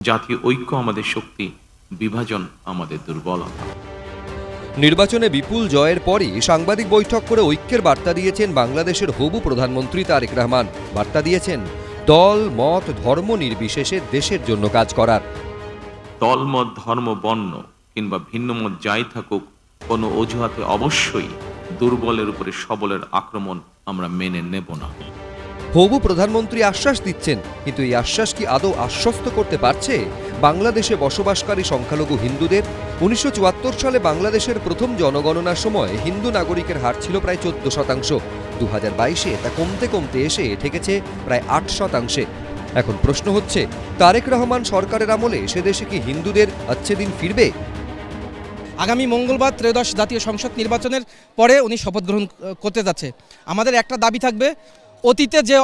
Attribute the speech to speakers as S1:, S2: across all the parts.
S1: জাতীয় ঐক্য আমাদের শক্তি, বিভাজন আমাদের দুর্বলতা।
S2: নির্বাচনে বিপুল জয়ের পরই সাংবাদিক বৈঠক করে ঐক্যের বার্তা দিয়েছেন বাংলাদেশের হবু প্রধানমন্ত্রী তারেক রহমান। বার্তা দিয়েছেন দল মত ধর্ম নির্বিশেষে দেশের জন্য কাজ করার।
S1: দলমত, ধর্ম, বর্ণ কিংবা ভিন্নমত যাই থাকুক, কোনো অজুহাতে অবশ্যই দুর্বলের উপরে সবলের আক্রমণ আমরা মেনে নেব না।
S2: হবু প্রধানমন্ত্রী আশ্বাস দিচ্ছেন, কিন্তু এই আশ্বাস কি আদৌ আশ্বস্ত করতে পারছে বাংলাদেশে বসবাসকারী সংখ্যালঘু হিন্দুদের? 1974 সালে বাংলাদেশের প্রথম জনগণনার সময় হিন্দু নাগরিকের হার ছিল প্রায় 14%। 2022-এ তা কমতে কমতে এসে ঠেকেছে প্রায় 8%। এখন প্রশ্ন হচ্ছে, তারেক রহমান সরকারের আমলে সে দেশে কি হিন্দুদের আচ্ছে দিন ফিরবে?
S3: আগামী মঙ্গলবার ত্রয়োদশ জাতীয় সংসদ নির্বাচনের পরে উনি শপথ গ্রহণ করতে যাচ্ছে। আমাদের একটা দাবি থাকবে, অতীতে যে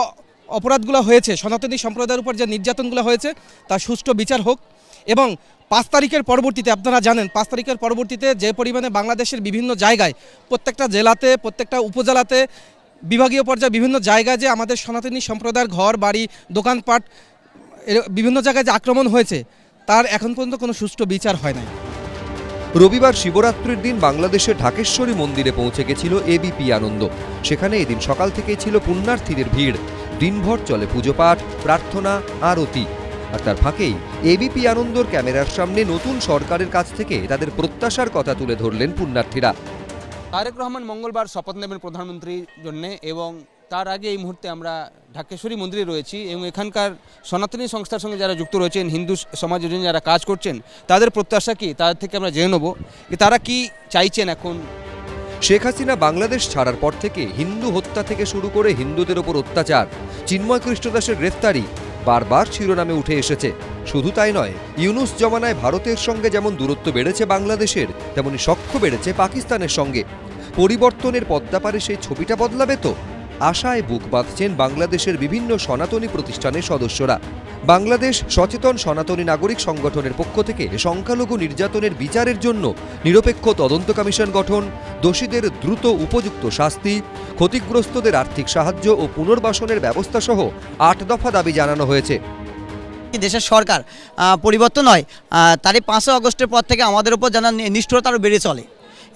S3: অপরাধগুলো হয়েছে, সনাতনী সম্প্রদায়ের উপর যে নির্যাতনগুলো হয়েছে তার সুষ্ঠু বিচার হোক। এবং 5 তারিখের পরবর্তীতে, আপনারা জানেন 5 তারিখের পরবর্তীতে যে পরিমাণে বাংলাদেশের বিভিন্ন জায়গায়, প্রত্যেকটা জেলাতে, প্রত্যেকটা উপজেলাতে, বিভাগীয় পর্যায়ে বিভিন্ন জায়গায় যে আমাদের সনাতনী সম্প্রদায়ের ঘর বাড়ি দোকানপাট বিভিন্ন জায়গায় যে আক্রমণ হয়েছে, তার এখন পর্যন্ত কোনো সুষ্ঠু বিচার হয় নাই।
S2: রবিবার শিবরাত্রির দিন বাংলাদেশের ঢাকেশ্বরী মন্দিরে পৌঁছে গেছিল এবিপি আনন্দ। সেখানে এদিন সকাল থেকেই ছিল পুণ্যার্থীদের ভিড়। দিনভর চলে পুজো পাঠ, প্রার্থনা, আরতি। আর তার ফাঁকেই এবিপি আনন্দর ক্যামেরার সামনে নতুন সরকারের কাছ থেকে তাদের প্রত্যাশার কথা তুলে ধরলেন পুণ্যার্থীরা।
S4: তারেক রহমান মঙ্গলবার শপথ নেবেন প্রধানমন্ত্রীর জন্য, এবং তার আগে এই মুহূর্তে আমরা ঢাকেশ্বরী মন্দিরে রয়েছি এবং এখানকার সনাতনী সংস্থার সঙ্গে যারা যুক্ত রয়েছেন, হিন্দু সমাজের জন্য যারা কাজ করছেন, তাদের প্রত্যাশা কি, তাদের থেকে আমরা জেনে নেব তারা কি চাইছেন। এখন
S2: শেখ হাসিনা বাংলাদেশ ছাড়ার পর থেকে হিন্দু হত্যা থেকে শুরু করে হিন্দুদের ওপর অত্যাচার, চিন্ময় কৃষ্ণদাসের গ্রেফতারি বারবার শিরোনামে উঠে এসেছে। শুধু তাই নয়, ইউনুস জমানায় ভারতের সঙ্গে যেমন দূরত্ব বেড়েছে বাংলাদেশের, তেমনি সখ্য বেড়েছে পাকিস্তানের সঙ্গে। পরিবর্তনের পদ্মাপারে সেই ছবিটা বদলাবে তো? আশায় বুক বাঁধছেন বাংলাদেশের বিভিন্ন সনাতনী প্রতিষ্ঠানের সদস্যরা। বাংলাদেশ সচেতন সনাতনী নাগরিক সংগঠনের পক্ষ থেকে সংখ্যালঘু নির্যাতনের বিচারের জন্য নিরপেক্ষ তদন্ত কমিশন গঠন, দোষীদের দ্রুত উপযুক্ত শাস্তি, ক্ষতিগ্রস্তদের আর্থিক সাহায্য ও পুনর্বাসনের ব্যবস্থা সহ 8 দফা দাবি জানানো হয়েছে।
S5: দেশের সরকার পরিবর্তন হয়, তারই 5 আগস্টের পর থেকে আমাদের উপর যেন নিষ্ঠুরতা আরও বেড়ে চলে।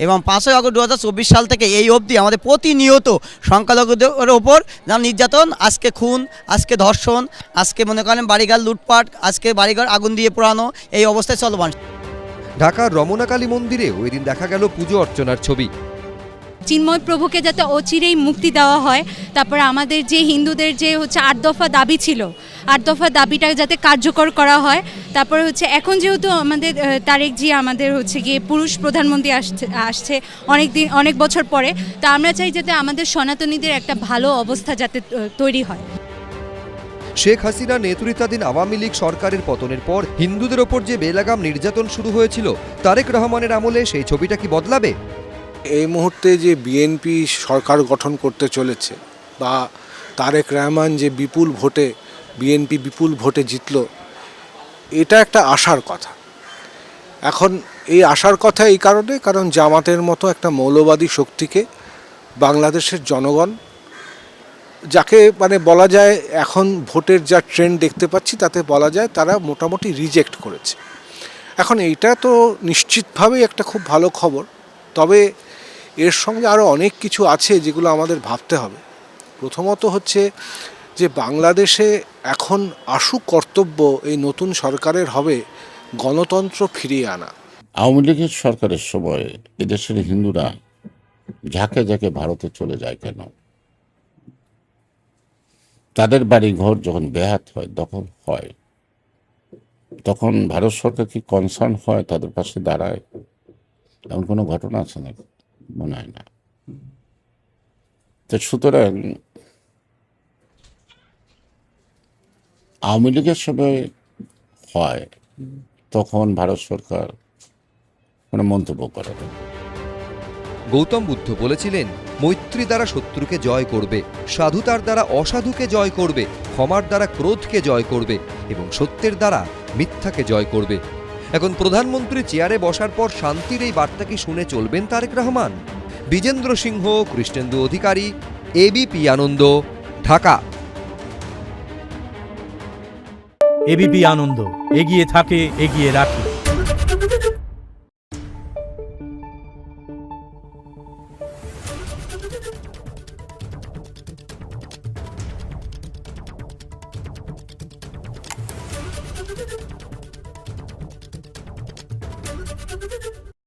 S5: এবং 5 আগস্ট 2024 সাল থেকে এই অবধি আমাদের প্রতিনিয়ত সংখ্যালঘুদের ওপর যেন নির্যাতন, আজকে খুন, আজকে ধর্ষণ, আজকে মনে করেন বাড়িঘর লুটপাট, আজকে বাড়িঘর আগুন দিয়ে পোড়ানো, এই অবস্থায় চলমান।
S2: ঢাকার রমনাকালী মন্দিরে ওই দিন দেখা গেল পুজো অর্চনার ছবি।
S6: চিন্ময় প্রভুকে যাতে অচিরেই মুক্তি দেওয়া হয়, তারপরে আমাদের যে হিন্দুদের যে 8 দফা দাবি ছিল, 8 দফা দাবিটা যাতে কার্যকর করা হয়। তারপরে এখন যেহেতু আমাদের তারেক জি আমাদের গিয়ে পুরুষ প্রধানমন্ত্রী আসছে অনেক বছর পরে, তা আমরা চাই যাতে আমাদের সনাতনীদের একটা ভালো অবস্থা যাতে তৈরি হয়।
S2: শেখ হাসিনা নেতৃত্বাধীন আওয়ামী লীগ সরকারের পতনের পর হিন্দুদের ওপর যে বেলাগাম নির্যাতন শুরু হয়েছিল, তারেক রহমানের আমলে সেই ছবিটা কি বদলাবে?
S7: এই মুহূর্তে যে বিএনপি সরকার গঠন করতে চলেছে, বা তারেক রহমান যে বিএনপি বিপুল ভোটে জিতল, এটা একটা আশার কথা। এখন এই আশার কথা এই কারণ জামাতের মতো একটা মৌলবাদী শক্তিকে বাংলাদেশের জনগণ, যাকে বলা যায় এখন ভোটের যা ট্রেন্ড দেখতে পাচ্ছি তাতে বলা যায় তারা মোটামুটি রিজেক্ট করেছে। এখন এইটা তো নিশ্চিতভাবেই একটা খুব ভালো খবর। তবে এর সঙ্গে আরও অনেক কিছু আছে যেগুলো আমাদের ভাবতে হবে। প্রথমত হচ্ছে যে বাংলাদেশে এখন আশু কর্তব্য এই নতুন সরকারের হবে গণতন্ত্র ফিরিয়ে আনা।
S8: আওয়ামী লীগের সরকারের সময় এদেশের হিন্দুরা ঝাঁকে ঝাঁকে ভারতে চলে যায় কেন? তাদের বাড়ি ঘর যখন বেহাত হয় তখন ভারত সরকার কি কনসার্ন হয়, তাদের পাশে দাঁড়ায়? এমন কোনো ঘটনা আছে নাকি? মনে হয় না। তো সুতরাং আওয়ামী লীগের সময় হয় তখন ভারত সরকার কোনো মন্তব্য করে না।
S2: গৌতম বুদ্ধ বলেছিলেন, মৈত্রী দ্বারা শত্রুকে জয় করবে, সাধুতার দ্বারা অসাধুকে জয় করবে, ক্ষমার দ্বারা ক্রোধকে জয় করবে এবং সত্যের দ্বারা মিথ্যাকে জয় করবে। এখন প্রধানমন্ত্রী চেয়ারে বসার পর শান্তির এই বার্তা কি শুনে চলবেন তারেক রহমান? বিজেন্দ্র সিংহ, কৃষ্ণেন্দু অধিকারী, এবিপি আনন্দ, ঢাকা।
S9: এবিপি আনন্দ, এগিয়ে থাকে, এগিয়ে রাখে।